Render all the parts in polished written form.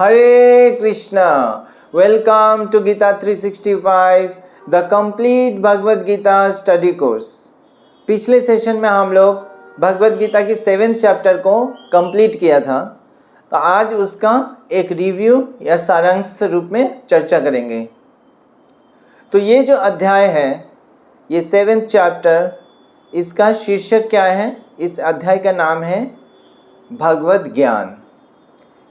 Hare Krishna. Welcome to Gita 365, the complete Bhagavad Gita study course. पिछले session में हम लोग भगवद गीता की 7th चैप्टर को कंप्लीट किया था, तो आज उसका एक रिव्यू या सारांश रूप में चर्चा करेंगे। तो ये जो अध्याय है, ये 7th चैप्टर, इसका शीर्षक क्या है? इस अध्याय का नाम है भगवद ज्ञान,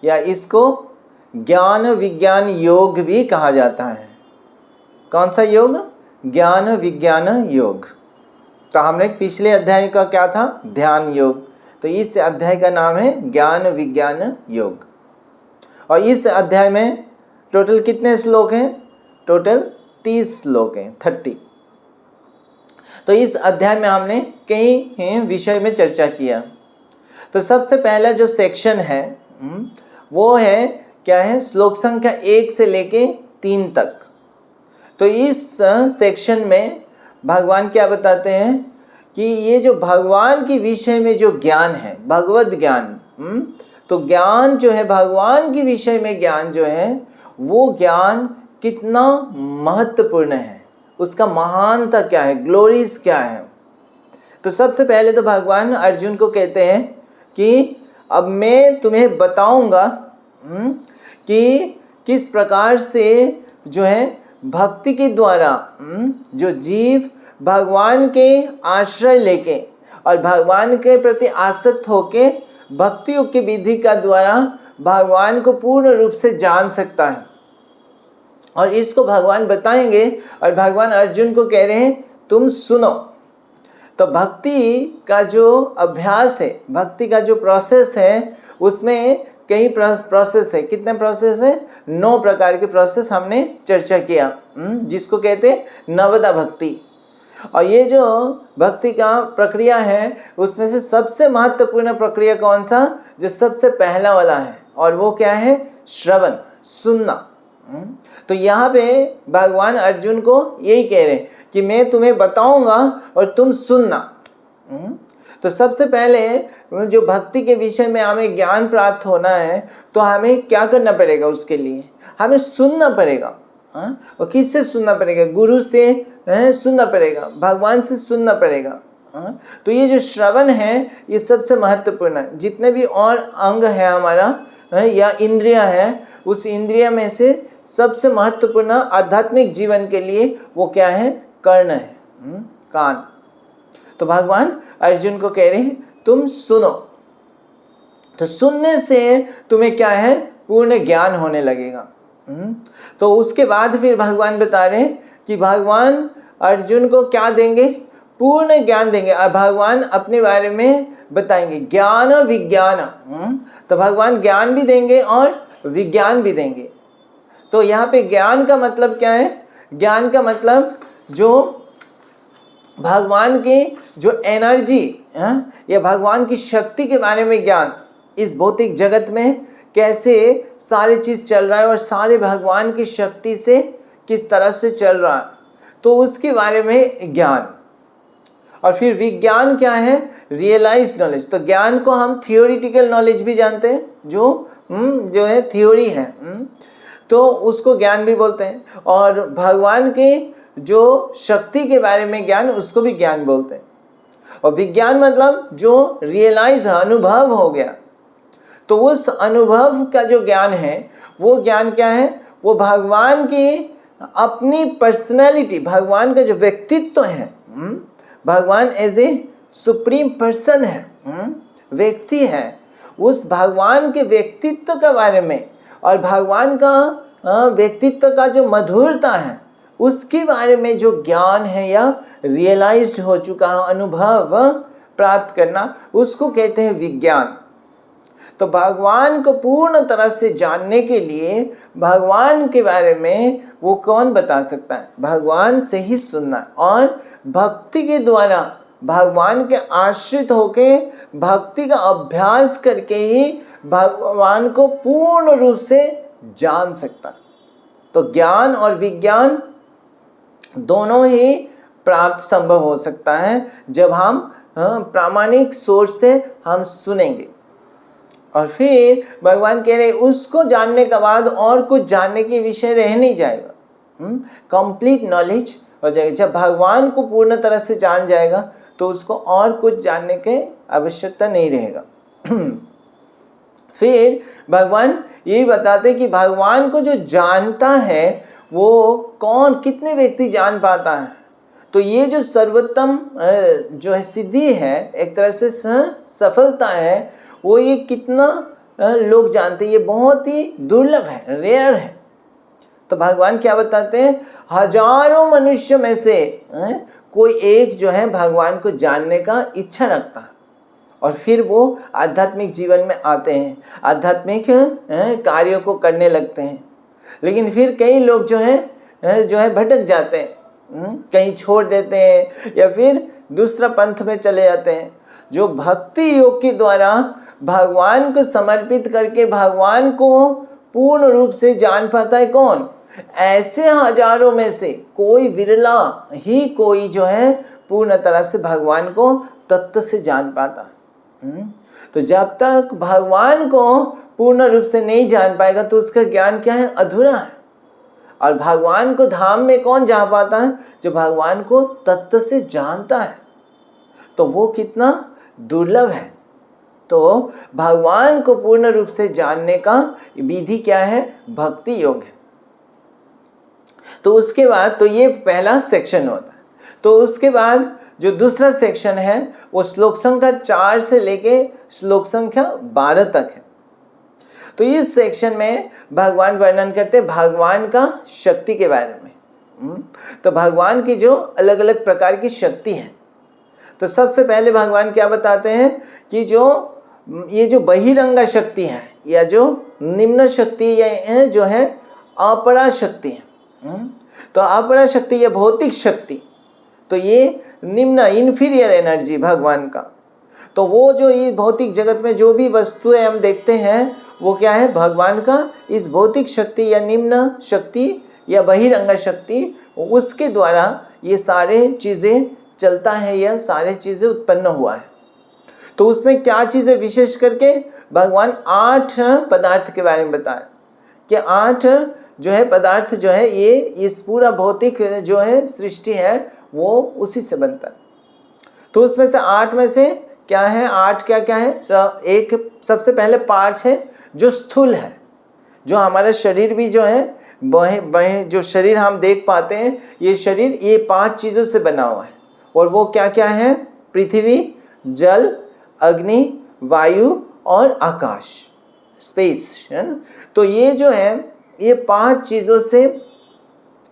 या इसको ज्ञान विज्ञान योग भी कहा जाता है। कौन सा योग? ज्ञान विज्ञान योग। तो हमने पिछले अध्याय का क्या था? ध्यान योग। तो इस अध्याय का नाम है ज्ञान विज्ञान योग। और इस अध्याय में टोटल कितने श्लोक हैं? टोटल 30 श्लोक हैं, 30। तो इस अध्याय में हमने कई विषय में चर्चा किया। तो सबसे पहला जो सेक्शन है वो है क्या है? श्लोक संख्या 1 से लेके 3 तक। तो इस सेक्शन में भगवान क्या बताते हैं कि ये जो भगवान के विषय में जो ज्ञान है, भगवद ज्ञान, तो ज्ञान जो है, भगवान के विषय में ज्ञान जो है, वो ज्ञान कितना महत्वपूर्ण है, उसका महानता क्या है, ग्लोरीज क्या है। तो सबसे पहले तो भगवान अर्जुन को कहते हैं कि अब मैं तुम्हें बताऊंगा कि किस प्रकार से जो है भक्ति के द्वारा जो जीव भगवान के आश्रय लेके और भगवान के प्रति आसक्त होके भक्ति योग की विधि का द्वारा भगवान को पूर्ण रूप से जान सकता है। और इसको भगवान बताएंगे और भगवान अर्जुन को कह रहे हैं तुम सुनो। तो भक्ति का जो अभ्यास है, भक्ति का जो प्रोसेस है, उसमें कई प्रोसेस है। कितने प्रोसेस है? 9 प्रकार के प्रोसेस हमने चर्चा किया, जिसको कहते हैं नवदा भक्ति। और ये जो भक्ति का प्रक्रिया है, उसमें से सबसे महत्वपूर्ण प्रक्रिया कौन सा? जो सबसे पहला वाला है, और वो क्या है? श्रवण, सुनना। तो यहाँ पे भगवान अर्जुन को यही कह रहे हैं कि मैं तुम्हें बताऊंगा और तुम सुनना। तो सबसे पहले जो भक्ति के विषय में हमें ज्ञान प्राप्त होना है, तो हमें क्या करना पड़ेगा? उसके लिए हमें सुनना पड़ेगा। और किससे सुनना पड़ेगा? गुरु से सुनना पड़ेगा, भगवान से सुनना पड़ेगा। तो ये जो श्रवण है, ये सबसे महत्वपूर्ण है। जितने भी और अंग है हमारा या इंद्रिया है, उस इंद्रिया में से सबसे महत्वपूर्ण आध्यात्मिक जीवन के लिए वो क्या है? कर्ण है, कान। तो भगवान अर्जुन को कह रहे हैं तुम सुनो। तो सुनने से तुम्हें क्या है? पूर्ण ज्ञान होने लगेगा। तो उसके बाद फिर भगवान बता रहे हैं कि भगवान अर्जुन को क्या देंगे? पूर्ण ज्ञान देंगे। और भगवान अपने बारे में बताएंगे ज्ञान विज्ञान। तो भगवान ज्ञान भी देंगे और विज्ञान भी देंगे। तो यहाँ पे ज्ञान का मतलब क्या है? ज्ञान का मतलब जो भगवान की जो एनर्जी या भगवान की शक्ति के बारे में ज्ञान, इस भौतिक जगत में कैसे सारी चीज़ चल रहा है और सारे भगवान की शक्ति से किस तरह से चल रहा है, तो उसके बारे में ज्ञान। और फिर विज्ञान क्या है? Realized knowledge. तो ज्ञान को हम थियोरिटिकल नॉलेज भी जानते हैं, जो है थ्योरी है, तो उसको ज्ञान भी बोलते हैं। और भगवान के जो शक्ति के बारे में ज्ञान, उसको भी ज्ञान बोलते हैं। और विज्ञान मतलब जो रियलाइज, अनुभव हो गया। तो उस अनुभव का जो ज्ञान है, वो ज्ञान क्या है? वो भगवान की अपनी पर्सनैलिटी, भगवान का जो व्यक्तित्व है, भगवान एज ए सुप्रीम पर्सन है, व्यक्ति है, उस भगवान के व्यक्तित्व के बारे में और भगवान का व्यक्तित्व का जो मधुरता है, उसके बारे में जो ज्ञान है या रियलाइज्ड हो चुका है, अनुभव प्राप्त करना, उसको कहते हैं विज्ञान। तो भगवान को पूर्ण तरह से जानने के लिए भगवान के बारे में वो कौन बता सकता है? भगवान से ही सुनना। और भक्ति के द्वारा भगवान के आश्रित होके भक्ति का अभ्यास करके ही भगवान को पूर्ण रूप से जान सकता है। तो ज्ञान और विज्ञान दोनों ही प्राप्त संभव हो सकता है जब हम प्रामाणिक सोच से हम सुनेंगे। और फिर भगवान कह रहे उसको जानने के बाद और कुछ जानने के विषय रह नहीं जाएगा, कंप्लीट नॉलेज हो जाएगा। जब भगवान को पूर्ण तरह से जान जाएगा तो उसको और कुछ जानने की आवश्यकता नहीं रहेगा। फिर भगवान यही बताते कि भगवान को जो जानता है वो कौन, कितने व्यक्ति जान पाता है। तो ये जो सर्वोत्तम जो है सिद्धि है, एक तरह से सफलता है, वो ये कितना लोग जानते हैं, ये बहुत ही दुर्लभ है, रेयर है। तो भगवान क्या बताते हैं, हजारों मनुष्य में से कोई एक जो है भगवान को जानने का इच्छा रखता है और फिर वो आध्यात्मिक जीवन में आते हैं, आध्यात्मिक कार्यों को करने लगते हैं। लेकिन फिर कई लोग जो है भटक जाते हैं, कहीं छोड़ देते हैं या फिर दूसरा पंथ में चले जाते हैं। जो भक्ति योग के द्वारा भगवान को समर्पित करके भगवान को पूर्ण रूप से जान पाता है कौन, ऐसे हजारों में से कोई विरला ही कोई जो है पूर्ण तरह से भगवान को तत्व से जान पाता है। तो जब तक भगवान को पूर्ण रूप से नहीं जान पाएगा तो उसका ज्ञान क्या है, अधूरा है। और भगवान को धाम में कौन जा पाता है, जो भगवान को तत्व से जानता है। तो वो कितना दुर्लभ है। तो भगवान को पूर्ण रूप से जानने का विधि क्या है, भक्ति योग है। तो उसके बाद तो ये पहला सेक्शन होता है। तो उसके बाद जो दूसरा सेक्शन है वो श्लोक संख्या 4 से लेके श्लोक संख्या 12 तक है। तो इस सेक्शन में भगवान वर्णन करते भगवान का शक्ति के बारे में। तो भगवान की जो अलग अलग प्रकार की शक्ति है। तो सबसे पहले भगवान क्या बताते हैं कि ये जो बहिरंगा शक्ति है या जो निम्न शक्ति या जो है अपरा शक्ति है। तो अपरा शक्ति या भौतिक शक्ति, तो ये निम्न इन्फीरियर एनर्जी भगवान का। तो वो जो ये भौतिक जगत में जो भी वस्तुएं हम देखते हैं वो क्या है, भगवान का इस भौतिक शक्ति या निम्न शक्ति या बहिरंगा शक्ति, उसके द्वारा ये सारे चीज़ें चलता है या सारे चीज़ें उत्पन्न हुआ है। तो उसमें क्या चीज़ें विशेष करके भगवान 8 पदार्थ के बारे में बताया कि 8 जो है पदार्थ जो है ये इस पूरा भौतिक जो है सृष्टि है वो उसी से बनता है। तो उसमें से 8 में से क्या है, 8 क्या क्या है, एक सबसे पहले 5 है जो स्थूल है, जो हमारा शरीर भी जो है जो शरीर हम देख पाते हैं, ये शरीर ये 5 चीज़ों से बना हुआ है। और वो क्या क्या है, पृथ्वी, जल, अग्नि, वायु और आकाश, स्पेस है ना। तो ये जो है ये 5 चीज़ों से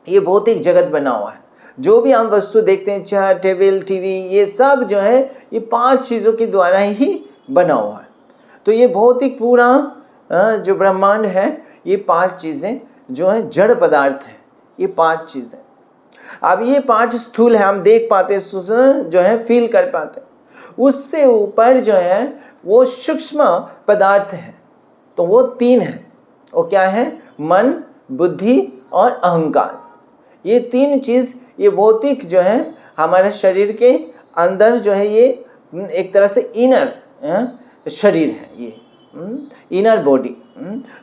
ये भौतिक जगत बना हुआ है। जो भी हम वस्तु देखते हैं, चेयर, टेबल, टीवी, ये सब जो है ये 5 चीज़ों के द्वारा ही बना हुआ है। तो ये भौतिक पूरा जो ब्रह्मांड है ये 5 चीज़ें जो है जड़ पदार्थ है, ये 5 चीज़ें। अब ये 5 स्थूल है, हम देख पाते जो है फील कर पाते। उससे ऊपर जो है वो सूक्ष्म पदार्थ है, तो वो 3 है। वो क्या है, मन, बुद्धि और अहंकार। ये 3 चीज़ ये भौतिक जो है हमारे शरीर के अंदर जो है ये एक तरह से इनर शरीर है, ये इनर बॉडी।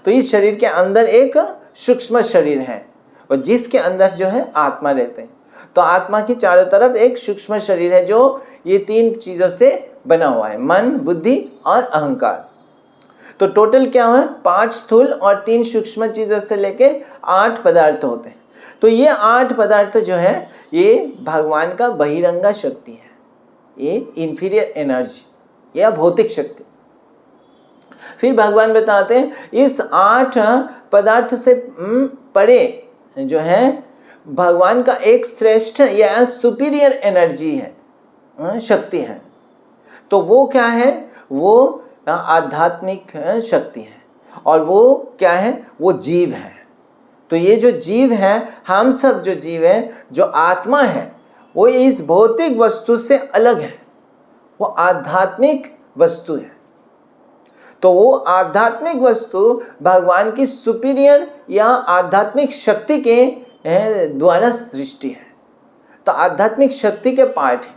तो इस शरीर के अंदर एक सूक्ष्म शरीर है और जिसके अंदर जो है आत्मा रहते हैं। तो आत्मा की चारों तरफ एक सूक्ष्म शरीर है जो ये 3 चीज़ों से बना हुआ है, मन, बुद्धि और अहंकार। तो टोटल क्या है, 5 स्थूल और 3 सूक्ष्म चीज़ों से लेके 8 पदार्थ होते हैं। तो ये 8 पदार्थ जो है ये भगवान का बहिरंगा शक्ति है, ये इंफीरियर एनर्जी या भौतिक शक्ति। फिर भगवान बताते हैं इस 8 पदार्थ से परे जो है भगवान का एक श्रेष्ठ या सुपीरियर एनर्जी है, शक्ति है। तो वो क्या है, वो आध्यात्मिक शक्ति है और वो क्या है, वो जीव है। तो ये जो जीव है, हम सब जो जीव है, जो आत्मा है, वो इस भौतिक वस्तु से अलग है, वो आध्यात्मिक वस्तु है। तो वो आध्यात्मिक वस्तु भगवान की सुपीरियर या आध्यात्मिक शक्ति के द्वारा सृष्टि है, तो आध्यात्मिक शक्ति के पार्ट है।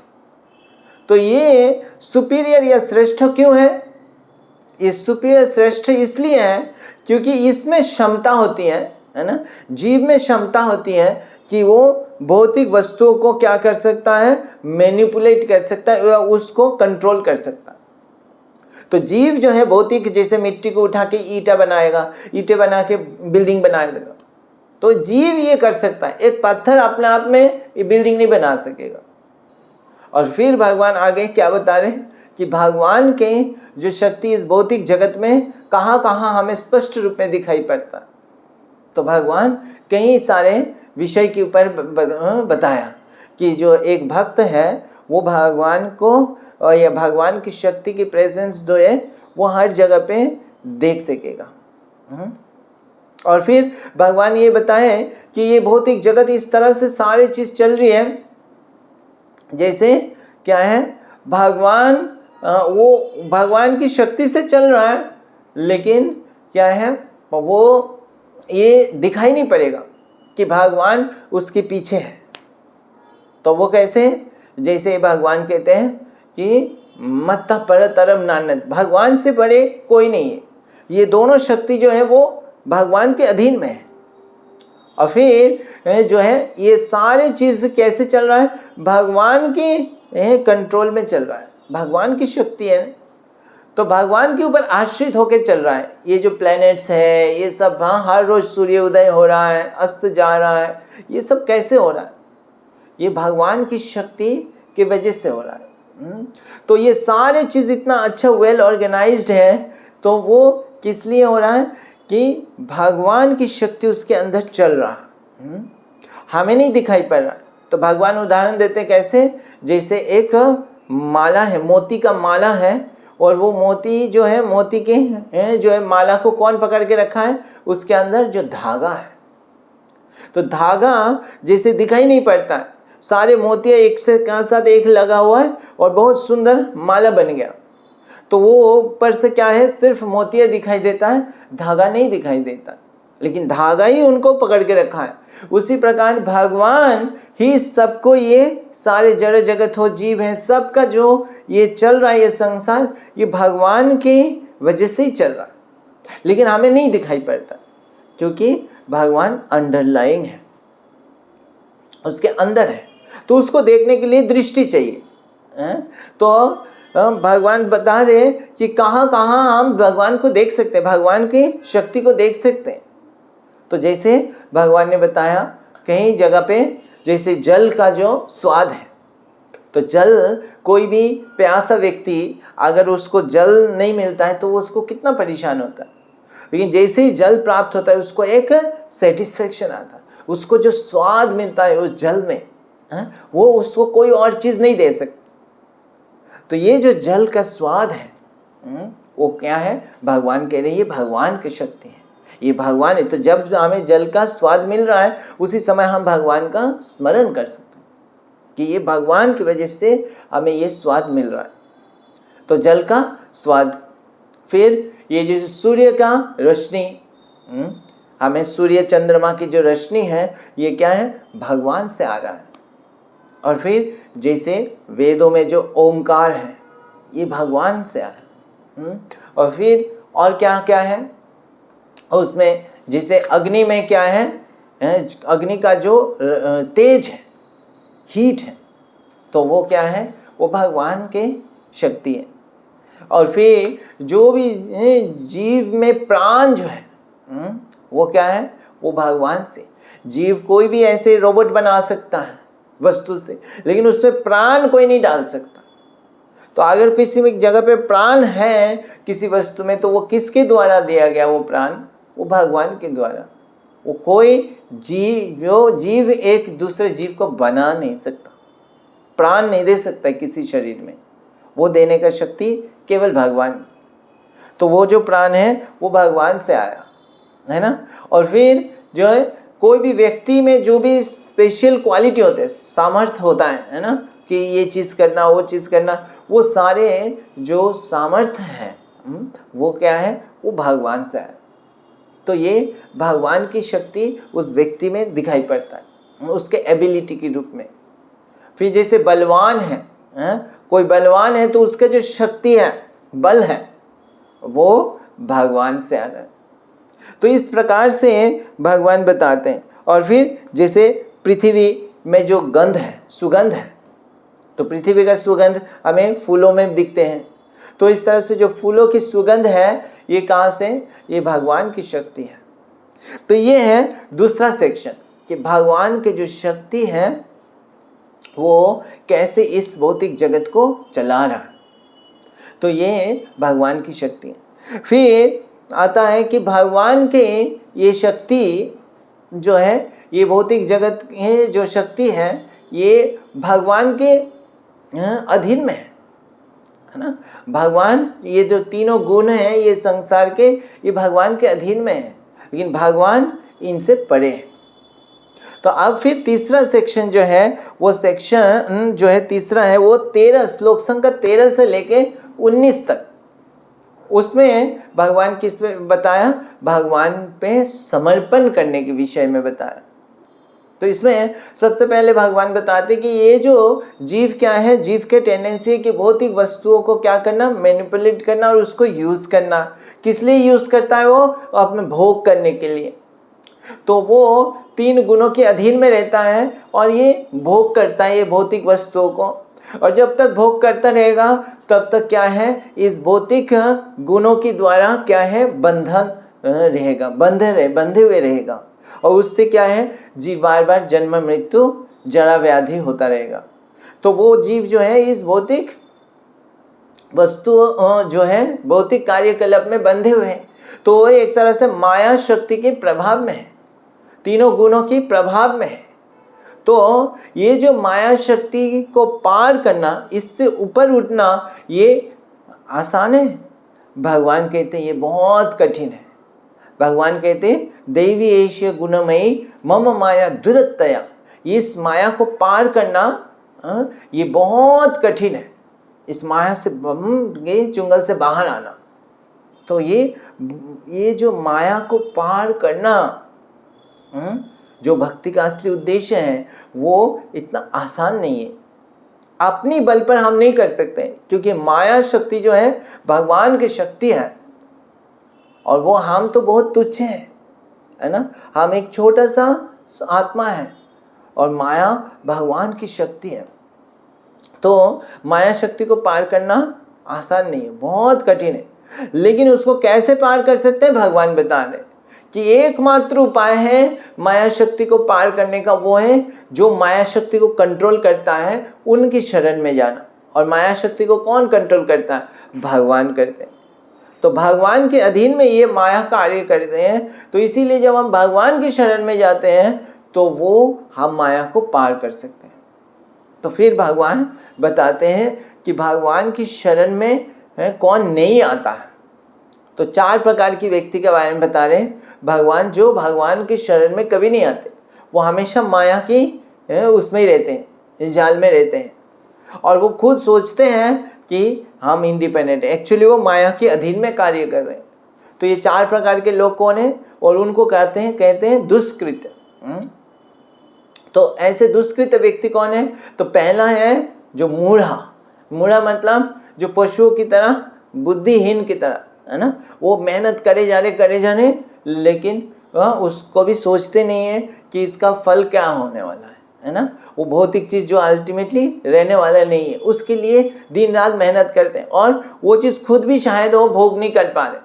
तो ये सुपीरियर या श्रेष्ठ क्यों है, ये सुपीरियर श्रेष्ठ इसलिए है क्योंकि इसमें क्षमता होती है ना, जीव में क्षमता होती है कि वो भौतिक वस्तुओं को क्या कर सकता है, मैनिपुलेट कर सकता है या उसको कंट्रोल कर सकता है। तो जीव जो है भौतिक, जैसे मिट्टी को उठा के ईंटा बनाएगा, ईंटे बना के बिल्डिंग बनाएगा, तो जीव ये कर सकता है। एक पत्थर अपने आप में ये बिल्डिंग नहीं बना सकेगा। और फिर भगवान आगे क्या बता रहे हैं कि भगवान के जो शक्ति इस भौतिक जगत में कहाँ कहाँ हमें स्पष्ट रूप में दिखाई पड़ता है। तो भगवान कई सारे विषय के ऊपर बताया कि जो एक भक्त है वो भगवान को या भगवान की शक्ति की प्रेजेंस जो है वो हर जगह पे देख सकेगा। और फिर भगवान ये बताए कि ये भौतिक जगत इस तरह से सारी चीज चल रही है जैसे क्या है, भगवान वो भगवान की शक्ति से चल रहा है, लेकिन क्या है वो ये दिखाई नहीं पड़ेगा कि भगवान उसके पीछे है। तो वो कैसे, जैसे भगवान कहते हैं कि मत्त परतरम नान्यत्, भगवान से बड़े कोई नहीं है। ये दोनों शक्ति जो है वो भगवान के अधीन में है। और फिर जो है ये सारे चीज कैसे चल रहा है, भगवान के कंट्रोल में चल रहा है। भगवान की शक्ति है तो भगवान के ऊपर आश्रित होकर चल रहा है। ये जो प्लैनेट्स है ये सब, हाँ, हर रोज सूर्य उदय हो रहा है, अस्त जा रहा है, ये सब कैसे हो रहा है, ये भगवान की शक्ति की वजह से हो रहा है। तो ये सारे चीज इतना अच्छा वेल ऑर्गेनाइज्ड है, तो वो किस लिए हो रहा है कि भगवान की शक्ति उसके अंदर चल रहा है, हमें नहीं दिखाई पड़ रहा है। तो भगवान उदाहरण देते कैसे, जैसे एक माला है, मोती का माला है, और वो मोती जो है, मोती के जो है माला को कौन पकड़ के रखा है, उसके अंदर जो धागा है। तो धागा जैसे दिखाई नहीं पड़ता है, सारे मोतियां एक से साथ एक लगा हुआ है और बहुत सुंदर माला बन गया। तो वो ऊपर से क्या है, सिर्फ मोतिया दिखाई देता है, धागा नहीं दिखाई देता, लेकिन धागा ही उनको पकड़ के रखा है। उसी प्रकार भगवान ही सबको, ये सारे जड़ जगत हो, जीव है, सबका जो ये चल रहा है ये संसार, ये भगवान की वजह से ही चल रहा है, लेकिन हमें नहीं दिखाई पड़ता क्योंकि भगवान अंडरलाइंग है, उसके अंदर है। तो उसको देखने के लिए दृष्टि चाहिए। तो भगवान बता रहे कि कहाँ कहाँ हम भगवान को देख सकते हैं, भगवान की शक्ति को देख सकते हैं। तो जैसे भगवान ने बताया कई जगह पे, जैसे जल का जो स्वाद है, तो जल, कोई भी प्यासा व्यक्ति अगर उसको जल नहीं मिलता है तो वो उसको कितना परेशान होता है, लेकिन जैसे ही जल प्राप्त होता है उसको एक सेटिस्फेक्शन आता है, उसको जो स्वाद मिलता है उस जल में, वो उसको कोई और चीज नहीं दे सकती। तो ये जो जल का स्वाद है वो क्या है, भगवान कह रहे हैं ये भगवान की शक्ति है, ये भगवान है। तो जब हमें जल का स्वाद मिल रहा है उसी समय हम भगवान का स्मरण कर सकते हैं कि ये भगवान की वजह से हमें ये स्वाद मिल रहा है। तो जल का स्वाद, फिर ये जो सूर्य का रोशनी, हमें सूर्य चंद्रमा की जो रोशनी है ये क्या है, भगवान से आ रहा है। और फिर जैसे वेदों में जो ओमकार है ये भगवान से आया। और फिर और क्या क्या है उसमें, जैसे अग्नि में क्या है, अग्नि का जो तेज है, हीट है, तो वो क्या है, वो भगवान के शक्ति है। और फिर जो भी जीव में प्राण जो है वो क्या है, वो भगवान से। जीव कोई भी ऐसे रोबोट बना सकता है वस्तु से, लेकिन उसमें प्राण कोई नहीं डाल सकता। तो अगर किसी भी जगह पे प्राण है किसी वस्तु में, तो वो किसके द्वारा दिया गया, वो प्राण, वो भगवान के द्वारा। वो कोई जीव एक दूसरे जीव को बना नहीं सकता, प्राण नहीं दे सकता किसी शरीर में, वो देने का शक्ति केवल भगवान। तो वो जो प्राण है वो भगवान से आया है ना। और फिर जो है कोई भी व्यक्ति में जो भी स्पेशल क्वालिटी होते हैं, सामर्थ्य होता है ना, कि ये चीज़ करना वो चीज़ करना, वो सारे जो सामर्थ्य हैं वो क्या है, वो भगवान से आया। तो ये भगवान की शक्ति उस व्यक्ति में दिखाई पड़ता है उसके एबिलिटी के रूप में। फिर जैसे बलवान है, कोई बलवान है तो उसका जो शक्ति है, बल है, वो भगवान से आ रहा है। तो इस प्रकार से भगवान बताते हैं। और फिर जैसे पृथ्वी में जो गंध है, सुगंध है, तो पृथ्वी का सुगंध हमें फूलों में दिखते हैं। तो इस तरह से जो फूलों की सुगंध है, ये कहाँ से? ये भगवान की शक्ति है। तो ये है दूसरा सेक्शन कि भगवान की जो शक्ति है वो कैसे इस भौतिक जगत को चला रहा है। तो ये भगवान की शक्ति है। फिर आता है कि भगवान के ये शक्ति जो है, ये भौतिक जगत की जो शक्ति है, ये भगवान के अधीन में है ना। भगवान, ये जो तीनों गुण हैं ये संसार के, ये भगवान के अधीन में है, लेकिन भगवान इनसे परे है। तो अब फिर तीसरा सेक्शन जो है, वो सेक्शन जो है तीसरा है, वो 13 श्लोक संख्या 13 से लेके 19 तक, उसमें भगवान किस में बताया? भगवान पे समर्पण करने के विषय में बताया। तो इसमें सबसे पहले भगवान बताते कि ये जो जीव क्या है, जीव के टेंडेंसी है कि भौतिक वस्तुओं को क्या करना? मैनिपुलेट करना और उसको यूज करना। किस लिए यूज करता है वो? अपने भोग करने के लिए। तो वो 3 गुणों के अधीन में रहता है और ये भोग करता है ये भौतिक वस्तुओं को। और जब तक भोग करता रहेगा तब तक क्या है? इस भौतिक गुणों के द्वारा क्या है? बंधन रहेगा, बंधे हुए रहेगा। और उससे क्या है? जीव बार बार जन्म मृत्यु जरा व्याधि होता रहेगा। तो वो जीव जो है इस भौतिक वस्तु जो है भौतिक कार्यकलाप में बंधे हुए हैं। तो वो एक तरह से माया शक्ति के प्रभाव में है, तीनों गुणों की प्रभाव में है। तो ये जो माया शक्ति को पार करना, इससे ऊपर उठना, ये आसान है? भगवान कहते हैं ये बहुत कठिन है। भगवान कहते हैं दैवी एष गुणमयी मम माया दुरतया, इस माया को पार करना ये बहुत कठिन है। इस माया से ये चुंगल से बाहर आना, तो ये जो माया को पार करना, जो भक्ति का असली उद्देश्य है, वो इतना आसान नहीं है। अपनी बल पर हम नहीं कर सकते, क्योंकि माया शक्ति जो है भगवान की शक्ति है और वो हम तो बहुत तुच्छ हैं, है ना। हम एक छोटा सा आत्मा है और माया भगवान की शक्ति है। तो माया शक्ति को पार करना आसान नहीं है, बहुत कठिन है। लेकिन उसको कैसे पार कर सकते हैं? भगवान बता रहे कि एकमात्र उपाय है माया शक्ति को पार करने का, वो है जो माया शक्ति को कंट्रोल करता है उनकी शरण में जाना। और माया शक्ति को कौन कंट्रोल करता है? भगवान करते हैं। तो भगवान के अधीन में ये माया कार्य करते हैं। तो इसीलिए जब हम भगवान की शरण में जाते हैं तो वो हम माया को पार कर सकते हैं। तो फिर भगवान बताते हैं कि भगवान की शरण में कौन नहीं आता है। तो 4 प्रकार की व्यक्ति के बारे में बता रहे हैं भगवान, जो भगवान की शरण में कभी नहीं आते। वो हमेशा माया की उसमें ही रहते हैं, इस जाल में रहते हैं, और वो खुद सोचते हैं कि हम इंडिपेंडेंट है, एक्चुअली वो माया के अधीन में कार्य कर रहे हैं। तो ये 4 प्रकार के लोग कौन है? और उनको कहते हैं दुष्कृत। तो ऐसे दुष्कृत व्यक्ति कौन है? तो पहला है जो मूढ़ा मतलब जो पशुओं की तरह, बुद्धिहीन की तरह, है ना। वो मेहनत करे जा रहे लेकिन उसको भी सोचते नहीं है कि इसका फल क्या होने वाला है ना। वो भौतिक चीज़ जो अल्टीमेटली रहने वाला नहीं है, उसके लिए दिन रात मेहनत करते हैं और वो चीज़ खुद भी शायद वो भोग नहीं कर पा रहे।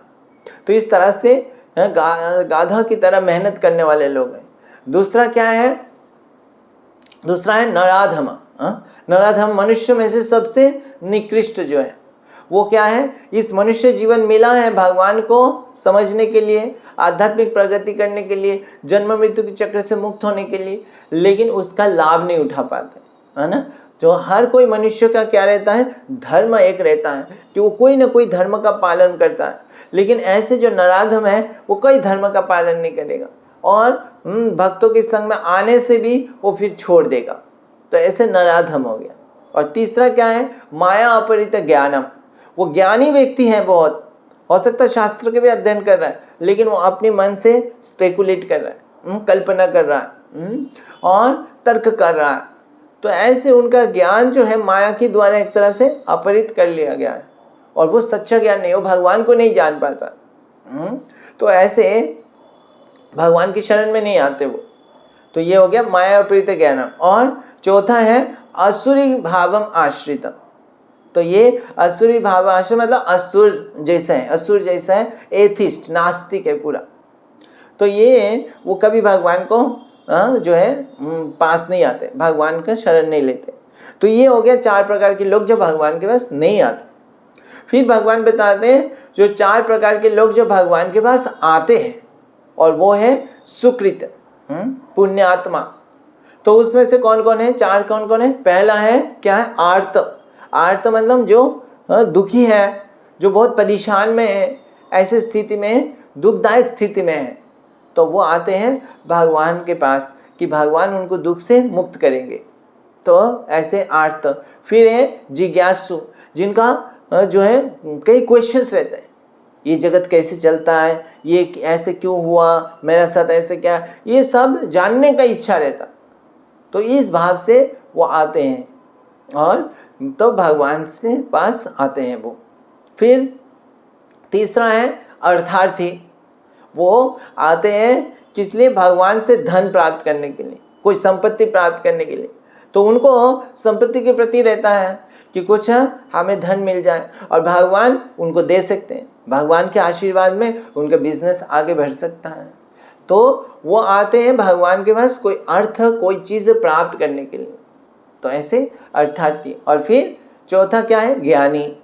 तो इस तरह से गाधा की तरह मेहनत करने वाले लोग हैं। दूसरा क्या है? दूसरा है नराधम। नराधम मनुष्य में से सबसे निकृष्ट जो है वो क्या है? इस मनुष्य जीवन मिला है भगवान को समझने के लिए, आध्यात्मिक प्रगति करने के लिए, जन्म मृत्यु के चक्र से मुक्त होने के लिए, लेकिन उसका लाभ नहीं उठा पाते, है ना। जो हर कोई मनुष्य का क्या रहता है? धर्म एक रहता है कि वो कोई ना कोई धर्म का पालन करता है। लेकिन ऐसे जो नराधम है वो कोई धर्म का पालन नहीं करेगा और भक्तों के संग में आने से भी वो फिर छोड़ देगा। तो ऐसे नराधम हो गया। और तीसरा क्या है? माया अपरित ज्ञानम। वो ज्ञानी व्यक्ति है, बहुत हो सकता है शास्त्र के भी अध्ययन कर रहा है, लेकिन वो अपने मन से स्पेकुलेट कर रहा है, कल्पना कर रहा है और तर्क कर रहा है। तो ऐसे उनका ज्ञान जो है माया के द्वारा एक तरह से अपहरित कर लिया गया है और वो सच्चा ज्ञान नहीं, वो भगवान को नहीं जान पाता। तो ऐसे भगवान की शरण में नहीं आते वो। तो ये हो गया माया प्रीत ज्ञानम। और चौथा है असुरी भावम आश्रितम। तो ये असुरी भाव आश्रित मतलब असुर जैसा है, असुर जैसा है, एथिस्ट नास्तिक है पूरा। तो ये वो कभी भगवान को जो है पास नहीं आते, भगवान का शरण नहीं लेते। तो ये हो गया 4 प्रकार के लोग जो भगवान के पास नहीं आते। फिर भगवान बताते हैं जो 4 प्रकार के लोग जो भगवान के पास आते हैं, और वो है सुकृत पुण्यात्मा। तो उसमें से कौन कौन है? 4 कौन कौन है? पहला है क्या है? आर्त। आर्त मतलब जो दुखी है, जो बहुत परेशान में है, ऐसे स्थिति में, दुखदायक स्थिति में है, तो वो आते हैं भगवान के पास कि भगवान उनको दुख से मुक्त करेंगे। तो ऐसे आर्त। फिर है जिज्ञासु, जिनका जो है कई क्वेश्चंस रहते हैं, ये जगत कैसे चलता है, ये ऐसे क्यों हुआ, मेरा साथ ऐसे क्या, ये सब जानने का इच्छा रहता। तो इस भाव से वो आते हैं और तो भगवान से पास आते हैं वो। फिर तीसरा है अर्थार्थी। वो आते हैं किस लिए? भगवान से धन प्राप्त करने के लिए, कोई संपत्ति प्राप्त करने के लिए। तो उनको संपत्ति के प्रति रहता है कि कुछ हमें धन मिल जाए, और भगवान उनको दे सकते हैं। भगवान के आशीर्वाद में उनका बिजनेस आगे बढ़ सकता है। तो वो आते हैं भगवान के पास कोई अर्थ, कोई चीज़ प्राप्त करने के लिए। तो ऐसे अर्थार्थी। और फिर चौथा क्या है? ज्ञानी,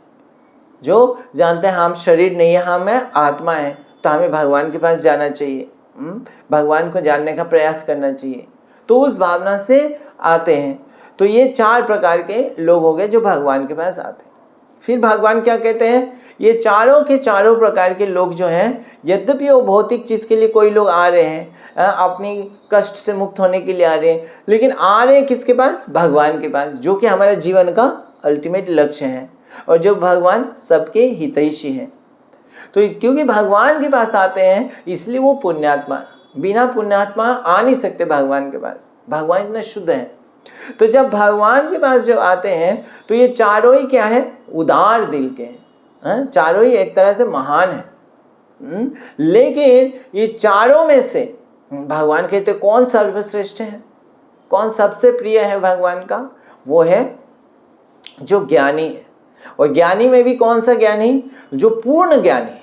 जो जानते हैं हम शरीर नहीं है, हम आत्मा है, तो हमें भगवान के पास जाना चाहिए, भगवान को जानने का प्रयास करना चाहिए। तो उस भावना से आते हैं। तो ये 4 प्रकार के लोग हो गए जो भगवान के पास आते हैं। फिर भगवान क्या कहते हैं? ये चारों के चारों प्रकार के लोग जो हैं, यद्यपि वो भौतिक चीज़ के लिए कोई लोग आ रहे हैं, अपनी कष्ट से मुक्त होने के लिए आ रहे हैं, लेकिन आ रहे हैं किसके पास? भगवान के पास, जो कि हमारे जीवन का अल्टीमेट लक्ष्य है, और जो भगवान सबके हितैषी हैं। तो क्योंकि भगवान के पास आते हैं इसलिए वो पुण्यात्मा, बिना पुण्यात्मा आ नहीं सकते भगवान के पास। भगवान इतना शुद्ध है। तो जब भगवान के पास जो आते हैं तो ये चारों ही क्या है? उदार दिल के हैं, चारों ही एक तरह से महान है। लेकिन ये चारों में से भगवान कहते कौन सर्वश्रेष्ठ है, कौन सबसे प्रिय है भगवान का? वो है जो ज्ञानी है। और ज्ञानी में भी कौन सा ज्ञानी? जो पूर्ण ज्ञानी है,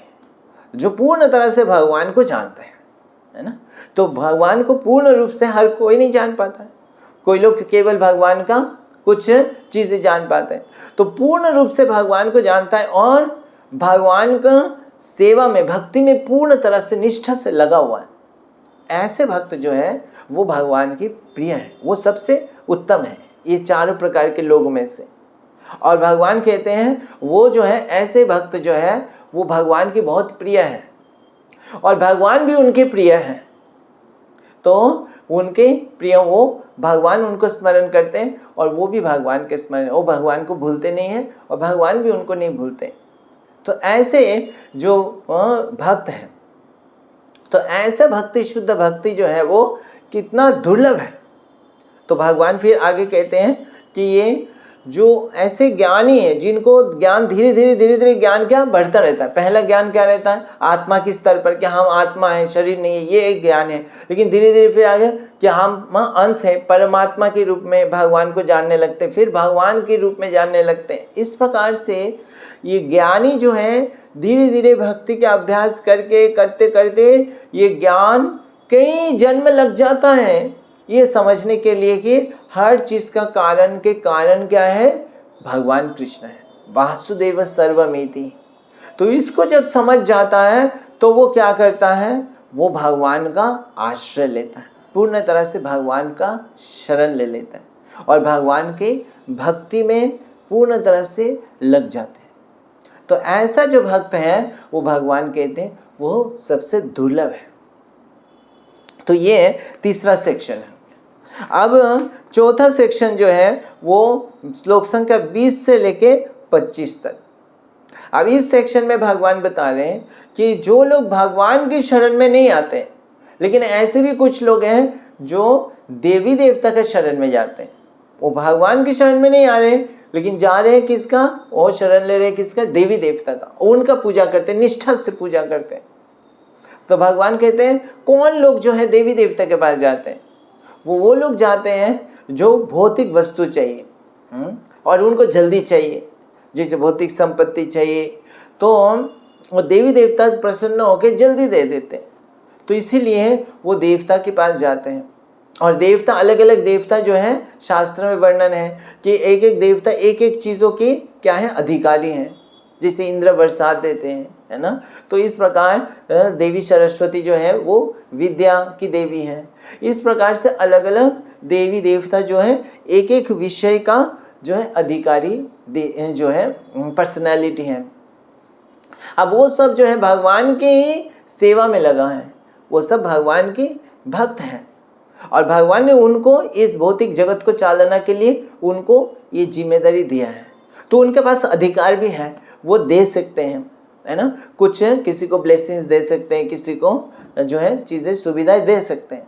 जो पूर्ण तरह से भगवान को जानता है ना। तो भगवान को पूर्ण रूप से हर कोई नहीं जान पाता है, कोई लोग केवल भगवान का कुछ चीज़ें जान पाते हैं। तो पूर्ण रूप से भगवान को जानता है और भगवान का सेवा में, भक्ति में पूर्ण तरह से निष्ठा से लगा हुआ है। ऐसे भक्त जो है वो भगवान की प्रिय है, वो सबसे उत्तम है ये 4 प्रकार के लोगों में से। और भगवान कहते हैं वो जो है ऐसे भक्त जो है वो भगवान की बहुत प्रिय है, और भगवान भी उनके प्रिय हैं। तो उनके प्रिय, वो भगवान उनको स्मरण करते हैं और वो भी भगवान के स्मरण, वो भगवान को भूलते नहीं हैं और भगवान भी उनको नहीं भूलते। तो ऐसे जो भक्त हैं, तो ऐसा भक्ति, शुद्ध भक्ति जो है वो कितना दुर्लभ है। तो भगवान फिर आगे कहते हैं कि ये जो ऐसे ज्ञानी है, जिनको ज्ञान धीरे धीरे ज्ञान क्या बढ़ता रहता है। पहला ज्ञान क्या रहता है? आत्मा के स्तर पर कि हम आत्मा है, शरीर नहीं है, ये एक ज्ञान है। लेकिन धीरे धीरे फिर आगे कि हम अंश है, परमात्मा के रूप में भगवान को जानने लगते हैं, फिर भगवान के रूप में जानने लगते हैं। इस प्रकार से ये ज्ञानी जो है धीरे धीरे भक्ति का अभ्यास करके करते करते ये ज्ञान कई जन्म लग जाता है ये समझने के लिए कि हर चीज़ का कारण क्या है? भगवान कृष्ण है, वासुदेव सर्वमिति। तो इसको जब समझ जाता है तो वो क्या करता है? वो भगवान का आश्रय लेता है, पूर्ण तरह से भगवान का शरण ले लेता है और भगवान के भक्ति में पूर्ण तरह से लग जाते हैं। तो ऐसा जो भक्त है वो भगवान कहते हैं वो सबसे दुर्लभ है। तो ये तीसरा सेक्शन है। अब चौथा सेक्शन जो है वो श्लोक संख्या 20 से लेके 25 तक। अब इस सेक्शन में भगवान बता रहे हैं कि जो लोग भगवान की शरण में नहीं आते, लेकिन ऐसे भी कुछ लोग हैं जो देवी देवता के शरण में जाते हैं। वो भगवान की शरण में नहीं आ रहे, लेकिन जा रहे हैं किसका, वो शरण ले रहे हैं किसका, देवी देवता का, उनका पूजा करते हैं, निष्ठा से पूजा करते हैं। तो भगवान कहते हैं कौन लोग जो है देवी देवता के पास जाते हैं, वो लोग जाते हैं जो भौतिक वस्तु चाहिए और उनको जल्दी चाहिए, जैसे भौतिक संपत्ति चाहिए, तो वो देवी देवता प्रसन्न होकर जल्दी दे देते हैं। तो इसीलिए वो देवता के पास जाते हैं। और देवता, अलग अलग देवता जो है शास्त्र में वर्णन है कि एक एक देवता एक एक चीज़ों के क्या है, अधिकारी हैं। जैसे इंद्र बरसात देते हैं, है ना। तो इस प्रकार देवी सरस्वती जो है वो विद्या की देवी है। इस प्रकार से अलग अलग देवी देवता जो है एक एक विषय का जो है अधिकारी जो है पर्सनैलिटी है। अब वो सब जो है भगवान की सेवा में लगा है, वो सब भगवान के भक्त हैं और भगवान ने उनको इस भौतिक जगत को चालना के लिए उनको ये जिम्मेदारी दिया है। तो उनके पास अधिकार भी है, वो दे सकते हैं, है ना। कुछ किसी को ब्लेसिंग्स दे सकते हैं, किसी को जो है चीज़ें सुविधाएं दे सकते हैं।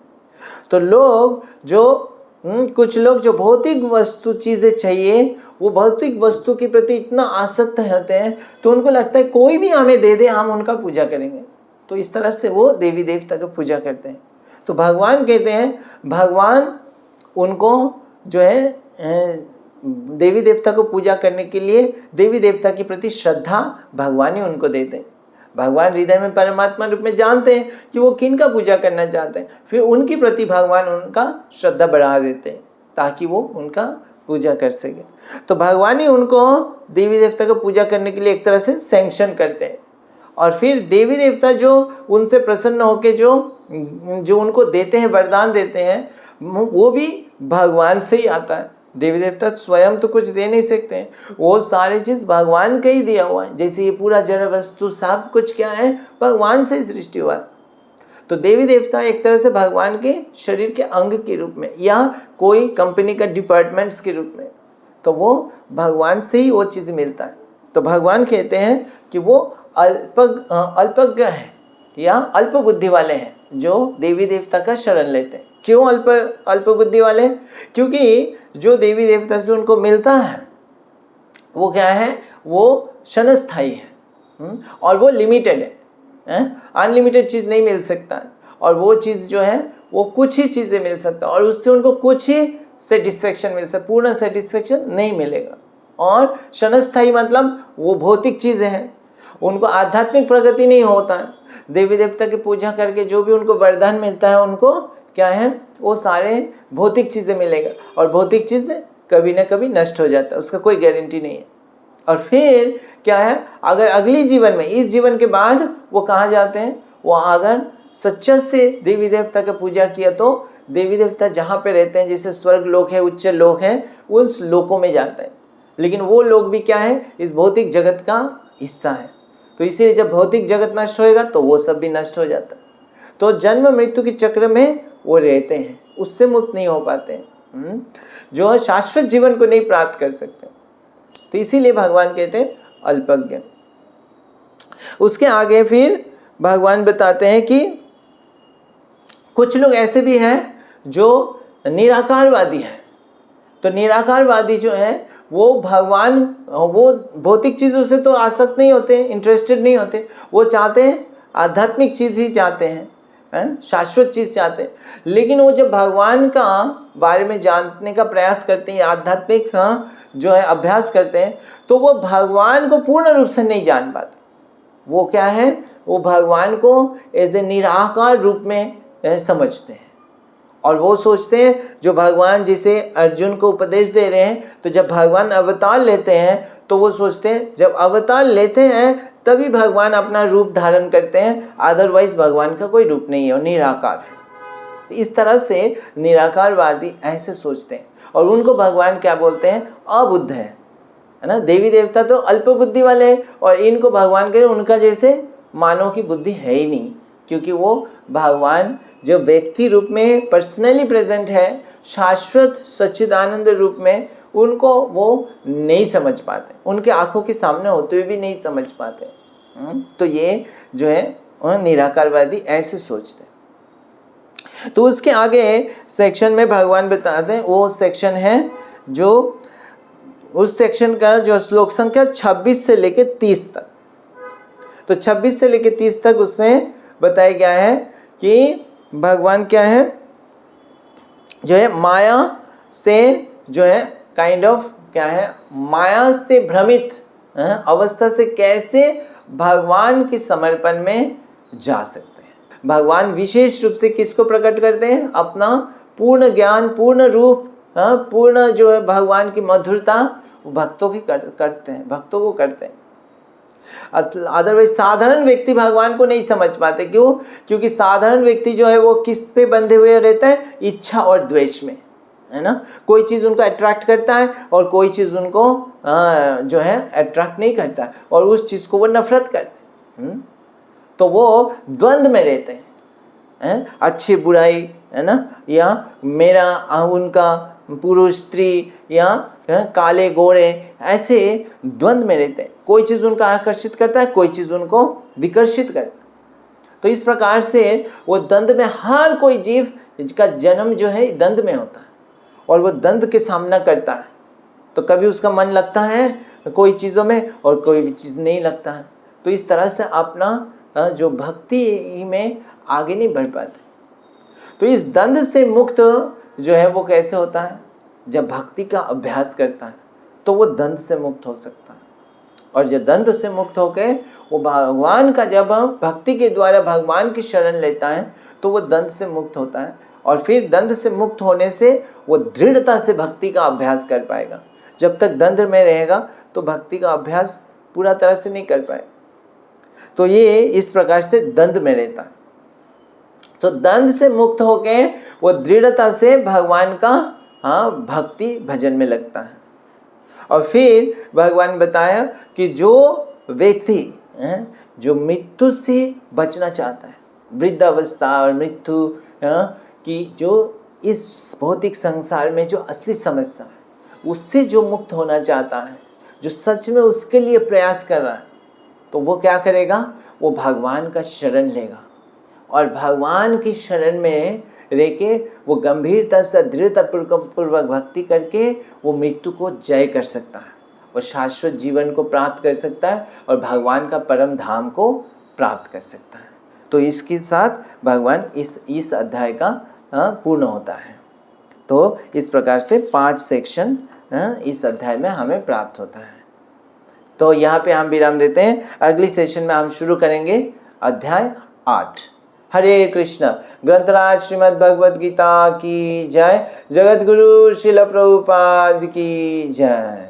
तो लोग जो कुछ लोग जो भौतिक वस्तु चीज़ें चाहिए, वो भौतिक वस्तु के प्रति इतना आसक्त होते हैं, तो उनको लगता है कोई भी हमें दे दे हम उनका पूजा करेंगे। तो इस तरह से वो देवी देवता का पूजा करते हैं। तो भगवान कहते हैं भगवान उनको जो है देवी देवता को पूजा करने के लिए देवी देवता के प्रति श्रद्धा भगवान ही उनको देते हैं। भगवान हृदय में परमात्मा रूप में जानते हैं कि वो किन का पूजा करना चाहते हैं, फिर उनके प्रति भगवान उनका श्रद्धा बढ़ा देते हैं ताकि वो उनका पूजा कर सके। तो भगवान ही उनको देवी देवता को पूजा करने के लिए एक तरह से सैंक्शन करते हैं। और फिर देवी देवता जो उनसे प्रसन्न होकर जो उनको देते हैं, वरदान देते हैं, वो भी भगवान से ही आता है। देवी देवता स्वयं तो कुछ दे नहीं सकते हैं, वो सारी चीज़ भगवान का ही दिया हुआ है। जैसे ये पूरा जड़ वस्तु सब कुछ क्या है, भगवान से ही सृष्टि हुआ है। तो देवी देवता एक तरह से भगवान के शरीर के अंग के रूप में या कोई कंपनी का डिपार्टमेंट्स के रूप में, तो वो भगवान से ही वो चीज़ मिलता है। तो भगवान कहते हैं कि वो अल्पज्ञ है या अल्प बुद्धि वाले हैं जो देवी देवता का शरण लेते हैं। क्यों अल्प बुद्धि वाले? क्योंकि जो देवी देवता से उनको मिलता है वो क्या है, वो क्षणस्थायी है और वो लिमिटेड है। अनलिमिटेड चीज़ नहीं मिल सकता है, और वो चीज़ जो है वो कुछ ही चीज़ें मिल सकता है और उससे उनको कुछ ही सेटिस्फेक्शन मिल सकता, पूर्ण सेटिस्फेक्शन नहीं मिलेगा। और क्षणस्थायी मतलब वो भौतिक चीज़ें हैं, उनको आध्यात्मिक प्रगति नहीं होता है। देवी देवता की पूजा करके जो भी उनको वरदान मिलता है, उनको क्या है, वो सारे भौतिक चीज़ें मिलेगा और भौतिक चीज़ें कभी ना कभी नष्ट हो जाता है, उसका कोई गारंटी नहीं है। और फिर क्या है, अगर अगली जीवन में, इस जीवन के बाद वो कहाँ जाते हैं, वो अगर सच्चे से देवी देवता की पूजा किया तो देवी देवता जहाँ पे रहते हैं, जैसे स्वर्ग लोक है, उच्च लोक है, उस लोकों में जाते हैं। लेकिन वो लोग भी क्या है, इस भौतिक जगत का हिस्सा है। तो इसीलिए जब भौतिक जगत नष्ट होएगा तो वो सब भी नष्ट हो जाता है। तो जन्म मृत्यु के चक्र में वो रहते हैं, उससे मुक्त नहीं हो पाते हैं, जो शाश्वत जीवन को नहीं प्राप्त कर सकते। तो इसीलिए भगवान कहते हैं अल्पज्ञ। उसके आगे फिर भगवान बताते हैं कि कुछ लोग ऐसे भी हैं जो निराकारवादी हैं। तो निराकारवादी जो है वो भगवान, वो भौतिक चीज़ों से तो आसक्त नहीं होते, इंटरेस्टेड नहीं होते, वो चाहते हैं आध्यात्मिक चीज़ ही चाहते हैं, शाश्वत चीज़ चाहते हैं। लेकिन वो जब भगवान का बारे में जानने का प्रयास करते हैं, आध्यात्मिक जो है अभ्यास करते हैं, तो वो भगवान को पूर्ण रूप से नहीं जान पाते। वो क्या है, वो भगवान को एज ए निराकार रूप में समझते हैं और वो सोचते हैं जो भगवान जिसे अर्जुन को उपदेश दे रहे हैं, तो जब भगवान अवतार लेते हैं तो वो सोचते हैं जब अवतार लेते हैं तभी भगवान अपना रूप धारण करते हैं, अदरवाइज भगवान का कोई रूप नहीं है, वो निराकार है। इस तरह से निराकारवादी ऐसे सोचते हैं और उनको भगवान क्या बोलते हैं, अबुद्ध है ना। देवी देवता तो अल्प बुद्धि वाले हैं और इनको भगवान के उनका जैसे मानव की बुद्धि है ही नहीं, क्योंकि वो भगवान जो व्यक्ति रूप में पर्सनली प्रेजेंट है, शाश्वत सच्चिदानंद रूप में, उनको वो नहीं समझ पाते, उनके आंखों के सामने होते हुए भी नहीं समझ पाते। तो ये जो है निराकारवादी ऐसे सोचते हैं। तो उसके आगे सेक्शन में भगवान बताते हैं, वो सेक्शन है जो उस सेक्शन का जो श्लोक संख्या 26 से लेके 30 तक, तो 26 से लेके 30 तक उसमें बताया गया है कि भगवान क्या है, जो है माया से जो है काइंड ऑफ क्या है, माया से भ्रमित अवस्था से कैसे भगवान के समर्पण में जा सकते हैं। भगवान विशेष रूप से किसको प्रकट करते हैं, अपना पूर्ण ज्ञान, पूर्ण रूप, पूर्ण जो है भगवान की मधुरता भक्तों की करते हैं, भक्तों को करते हैं। अदरवाइज साधारण व्यक्ति भगवान को नहीं समझ पाते। क्यों? क्योंकि साधारण व्यक्ति जो है वो किस पे बंधे हुए रहता है, इच्छा और द्वेष में, है ना। कोई चीज़ उनको अट्रैक्ट करता है और कोई चीज़ उनको जो है अट्रैक्ट नहीं करता है, और उस चीज़ को वो नफरत करते हैं। तो वो द्वंद्व में रहते हैं, अच्छी बुराई, है ना, या मेरा उनका, पुरुष स्त्री, या काले गोरे, ऐसे द्वंद्व में रहते हैं। कोई चीज़ उनका आकर्षित करता है, कोई चीज़ उनको विकर्षित करता है। तो इस प्रकार से वो द्वंद्व में, हर कोई जीव का जन्म जो है द्वंद्व में होता है और वो द्वंद्व के सामना करता है। तो कभी उसका मन लगता है कोई चीज़ों में और कोई भी चीज़ नहीं लगता है। तो इस तरह से अपना जो भक्ति में आगे नहीं बढ़ पाते। तो इस द्वंद्व से मुक्त जो है वो कैसे होता है, जब भक्ति का अभ्यास करता है तो वो द्वंद्व से मुक्त हो सकता है। और जब द्वंद्व से मुक्त होकर वो भगवान का, जब भक्ति के द्वारा भगवान की शरण लेता है तो वो द्वंद्व से मुक्त होता है। और फिर द्वंद्व से मुक्त होने से वो दृढ़ता से भक्ति का अभ्यास कर पाएगा। जब तक द्वंद्व में रहेगा तो भक्ति का अभ्यास पूरा तरह से नहीं कर पाएगा। तो ये इस प्रकार से द्वंद्व में रहता है। तो द्वंद्व से मुक्त होके वो दृढ़ता से भगवान का भक्ति भजन में लगता है। और फिर भगवान बताया कि जो व्यक्ति जो मृत्यु से बचना चाहता है, वृद्धावस्था और मृत्यु की जो इस भौतिक संसार में जो असली समस्या है, उससे जो मुक्त होना चाहता है, जो सच में उसके लिए प्रयास कर रहा है, तो वो क्या करेगा, वो भगवान का शरण लेगा। और भगवान की शरण में रह के वो गंभीरता से, दृढ़ता पूर्वक भक्ति करके वो मृत्यु को जय कर सकता है, वो शाश्वत जीवन को प्राप्त कर सकता है और भगवान का परम धाम को प्राप्त कर सकता है। तो इसके साथ भगवान इस अध्याय का पूर्ण होता है। तो इस प्रकार से 5 सेक्शन इस अध्याय में हमें प्राप्त होता है। तो यहाँ पे हम विराम देते हैं। अगली सेशन में हम शुरू करेंगे अध्याय 8। हरे कृष्ण। ग्रंथराज श्रीमद् भगवद गीता की जय। जगत गुरु श्रील प्रभुपाद की जय।